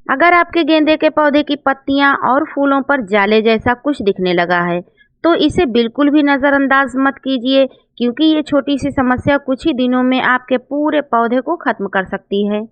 अगर आपके गेंदे के पौधे की पत्तियां और फूलों पर जाले जैसा कुछ दिखने लगा है, तो इसे बिल्कुल भी नज़रअंदाज मत कीजिए, क्योंकि ये छोटी सी समस्या कुछ ही दिनों में आपके पूरे पौधे को खत्म कर सकती है।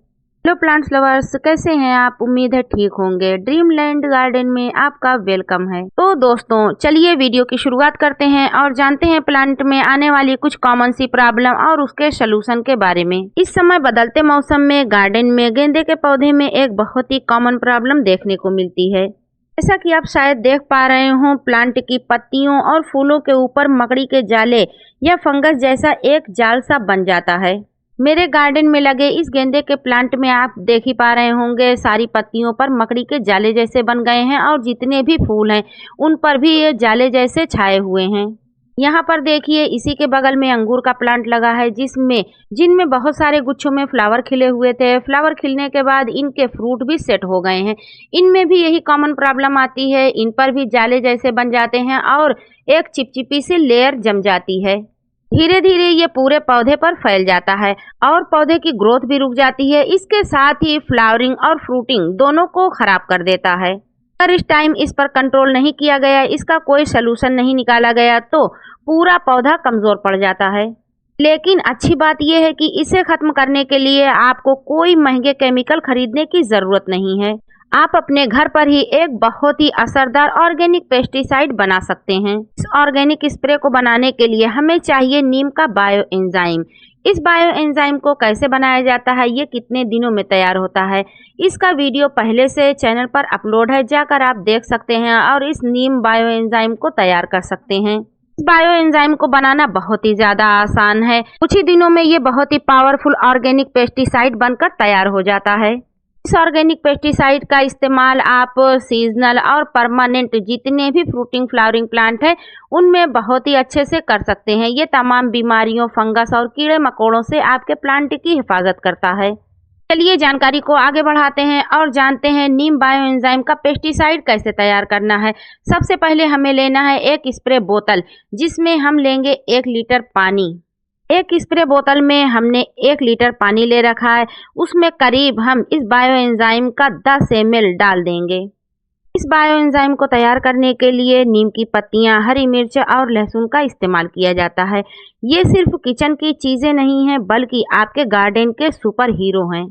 हेलो प्लांट्स लवर्स, कैसे हैं आप? उम्मीद है ठीक होंगे। ड्रीमलैंड गार्डन में आपका वेलकम है। तो दोस्तों, चलिए वीडियो की शुरुआत करते हैं और जानते हैं प्लांट में आने वाली कुछ कॉमन सी प्रॉब्लम और उसके सलूशन के बारे में। इस समय बदलते मौसम में गार्डन में गेंदे के पौधे में एक बहुत ही कॉमन प्रॉब्लम देखने को मिलती है। जैसा कि आप शायद देख पा रहे हो, प्लांट की पत्तियों और फूलों के ऊपर मकड़ी के जाले या फंगस जैसा एक जाल सा बन जाता है। मेरे गार्डन में लगे इस गेंदे के प्लांट में आप देख ही पा रहे होंगे, सारी पत्तियों पर मकड़ी के जाले जैसे बन गए हैं और जितने भी फूल हैं उन पर भी ये जाले जैसे छाए हुए हैं। यहाँ पर देखिए, इसी के बगल में अंगूर का प्लांट लगा है जिनमें बहुत सारे गुच्छों में फ्लावर खिले हुए थे। फ्लावर खिलने के बाद इनके फ्रूट भी सेट हो गए हैं। इनमें भी यही कॉमन प्रॉब्लम आती है, इन पर भी जाले जैसे बन जाते हैं और एक चिपचिपी सी लेयर जम जाती है। धीरे धीरे ये पूरे पौधे पर फैल जाता है और पौधे की ग्रोथ भी रुक जाती है। इसके साथ ही फ्लावरिंग और फ्रूटिंग दोनों को खराब कर देता है। अगर इस टाइम इस पर कंट्रोल नहीं किया गया, इसका कोई सलूशन नहीं निकाला गया, तो पूरा पौधा कमजोर पड़ जाता है। लेकिन अच्छी बात यह है कि इसे खत्म करने के लिए आपको कोई महंगे केमिकल खरीदने की जरूरत नहीं है। आप अपने घर पर ही एक बहुत ही असरदार ऑर्गेनिक पेस्टिसाइड बना सकते हैं। इस ऑर्गेनिक स्प्रे को बनाने के लिए हमें चाहिए नीम का बायो एंजाइम। इस बायो एंजाइम को कैसे बनाया जाता है, ये कितने दिनों में तैयार होता है, इसका वीडियो पहले से चैनल पर अपलोड है, जाकर आप देख सकते हैं और इस नीम बायो एंजाइम को तैयार कर सकते हैं। इस बायो एंजाइम को बनाना बहुत ही ज्यादा आसान है। कुछ ही दिनों में ये बहुत ही पावरफुल ऑर्गेनिक पेस्टिसाइड बनकर तैयार हो जाता है। इस ऑर्गेनिक पेस्टिसाइड का इस्तेमाल आप सीजनल और परमानेंट जितने भी फ्रूटिंग फ्लावरिंग प्लांट हैं उनमें बहुत ही अच्छे से कर सकते हैं। ये तमाम बीमारियों, फंगस और कीड़े मकोड़ों से आपके प्लांट की हिफाजत करता है। चलिए जानकारी को आगे बढ़ाते हैं और जानते हैं नीम बायो एंजाइम का पेस्टिसाइड कैसे तैयार करना है। सबसे पहले हमें लेना है एक स्प्रे बोतल, जिसमें हम लेंगे 1 लीटर पानी। एक स्प्रे बोतल में हमने 1 लीटर पानी ले रखा है, उसमें करीब हम इस बायो एंजाइम का 10 ml डाल देंगे। इस बायो एंजाइम को तैयार करने के लिए नीम की पत्तियां, हरी मिर्च और लहसुन का इस्तेमाल किया जाता है। ये सिर्फ किचन की चीजें नहीं हैं, बल्कि आपके गार्डन के सुपर हीरो हैं।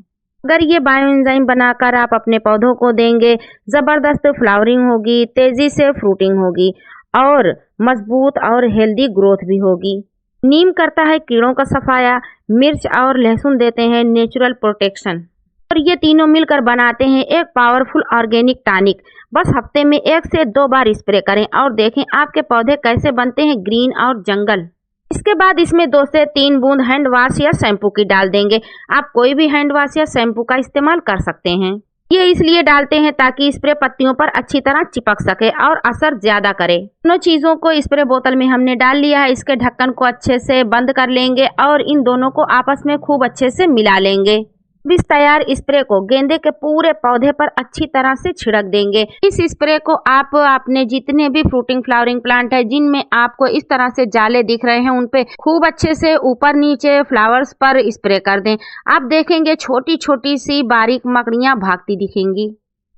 अगर ये बायो एंजाइम बनाकर आप अपने पौधों को देंगे, जबरदस्त फ्लावरिंग होगी, तेजी से फ्रूटिंग होगी और मजबूत और हेल्दी ग्रोथ भी होगी। नीम करता है कीड़ों का सफाया, मिर्च और लहसुन देते हैं नेचुरल प्रोटेक्शन, और ये तीनों मिलकर बनाते हैं एक पावरफुल ऑर्गेनिक टॉनिक। बस हफ्ते में 1 से 2 बार स्प्रे करें और देखें आपके पौधे कैसे बनते हैं ग्रीन और जंगल। इसके बाद इसमें 2 से 3 बूंद हैंड वॉश या शैम्पू की डाल देंगे। आप कोई भी हैंड वॉश या शैम्पू का इस्तेमाल कर सकते हैं। ये इसलिए डालते हैं ताकि स्प्रे पत्तियों पर अच्छी तरह चिपक सके और असर ज्यादा करे। दोनों चीजों को स्प्रे बोतल में हमने डाल लिया है। इसके ढक्कन को अच्छे से बंद कर लेंगे और इन दोनों को आपस में खूब अच्छे से मिला लेंगे। इस तैयार स्प्रे को गेंदे के पूरे पौधे पर अच्छी तरह से छिड़क देंगे। इस स्प्रे को आप अपने जितने भी फ्रूटिंग फ्लावरिंग प्लांट है जिनमें आपको इस तरह से जाले दिख रहे हैं, उन पे खूब अच्छे से ऊपर नीचे फ्लावर्स पर स्प्रे कर दें। आप देखेंगे छोटी छोटी सी बारीक मकड़ियां भागती दिखेंगी।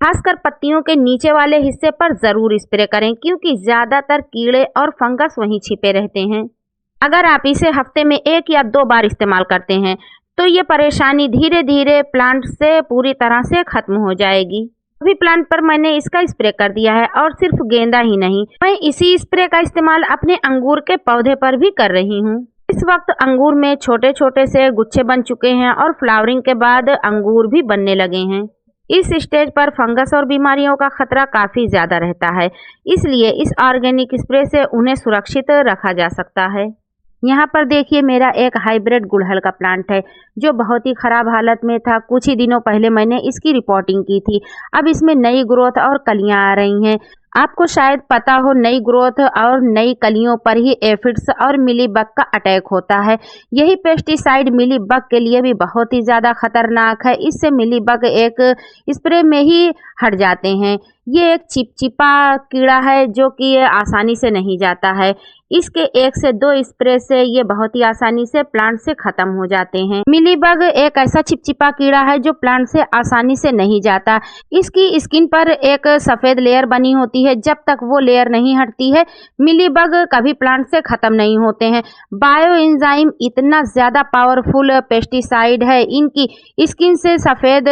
खासकर पत्तियों के नीचे वाले हिस्से पर जरूर स्प्रे करें, क्योंकि ज्यादातर कीड़े और फंगस वहीं छिपे रहते हैं। अगर आप इसे हफ्ते में 1 या 2 बार इस्तेमाल करते हैं तो ये परेशानी धीरे धीरे प्लांट से पूरी तरह से खत्म हो जाएगी। अभी प्लांट पर मैंने इसका स्प्रे कर दिया है और सिर्फ गेंदा ही नहीं, मैं इसी स्प्रे का इस्तेमाल अपने अंगूर के पौधे पर भी कर रही हूँ। इस वक्त अंगूर में छोटे छोटे से गुच्छे बन चुके हैं और फ्लावरिंग के बाद अंगूर भी बनने लगे हैं। इस स्टेज पर फंगस और बीमारियों का खतरा काफी ज्यादा रहता है, इसलिए इस ऑर्गेनिक स्प्रे से उन्हें सुरक्षित रखा जा सकता है। यहाँ पर देखिए, मेरा एक हाइब्रिड गुड़हल का प्लांट है जो बहुत ही खराब हालत में था। कुछ ही दिनों पहले मैंने इसकी रिपोर्टिंग की थी। अब इसमें नई ग्रोथ और कलियां आ रही हैं। आपको शायद पता हो, नई ग्रोथ और नई कलियों पर ही एफिड्स और मिलीबग का अटैक होता है। यही पेस्टिसाइड मिलीबग के लिए भी बहुत ही ज़्यादा खतरनाक है। इससे मिलीबग एक स्प्रे में ही हट जाते हैं। ये एक चिपचिपा कीड़ा है जो कि आसानी से नहीं जाता है। इसके 1 से 2 स्प्रे से ये बहुत ही आसानी से प्लांट से खत्म हो जाते हैं। मिलीबग एक ऐसा चिपचिपा कीड़ा है जो प्लांट से आसानी से नहीं जाता। इसकी स्किन पर एक सफेद लेयर बनी होती है, जब तक वो लेयर नहीं हटती है मिलीबग कभी प्लांट से खत्म नहीं होते हैं। बायो एंजाइम इतना ज्यादा पावरफुल पेस्टिसाइड है, इनकी स्किन से सफेद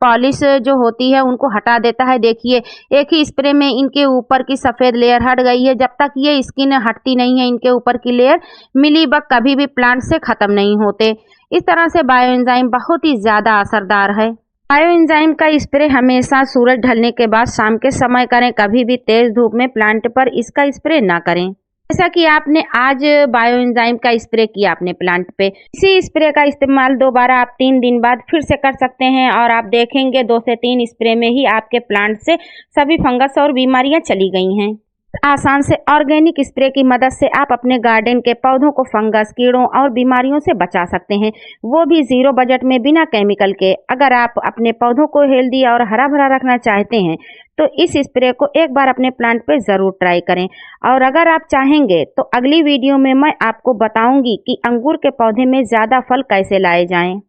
पॉलिश जो होती है उनको हटा देता है। देखिए एक ही स्प्रे में इनके ऊपर की सफेद लेयर हट गई है। जब तक ये स्किन हटती नहीं है इनके ऊपर की लेयर, मिलीबग कभी भी प्लांट से खत्म नहीं होते। इस तरह से बायो एंजाइम बहुत ही ज्यादा असरदार है। बायो एंजाइम का स्प्रे हमेशा सूरज ढलने के बाद शाम के समय करें, कभी भी तेज धूप में प्लांट पर इसका स्प्रे ना करें। जैसा कि आपने आज बायो एंजाइम का स्प्रे किया अपने प्लांट पे, इसी स्प्रे का इस्तेमाल दोबारा आप 3 दिन बाद फिर से कर सकते हैं और आप देखेंगे 2 से 3 स्प्रे में ही आपके प्लांट से सभी फंगस और बीमारियां चली गई हैं। आसान से ऑर्गेनिक स्प्रे की मदद से आप अपने गार्डन के पौधों को फंगस, कीड़ों और बीमारियों से बचा सकते हैं, वो भी 0 बजट में, बिना केमिकल के। अगर आप अपने पौधों को हेल्दी और हरा भरा रखना चाहते हैं तो इस स्प्रे को एक बार अपने प्लांट पे ज़रूर ट्राई करें। और अगर आप चाहेंगे तो अगली वीडियो में मैं आपको बताऊंगी कि अंगूर के पौधे में ज़्यादा फल कैसे लाए जाएं।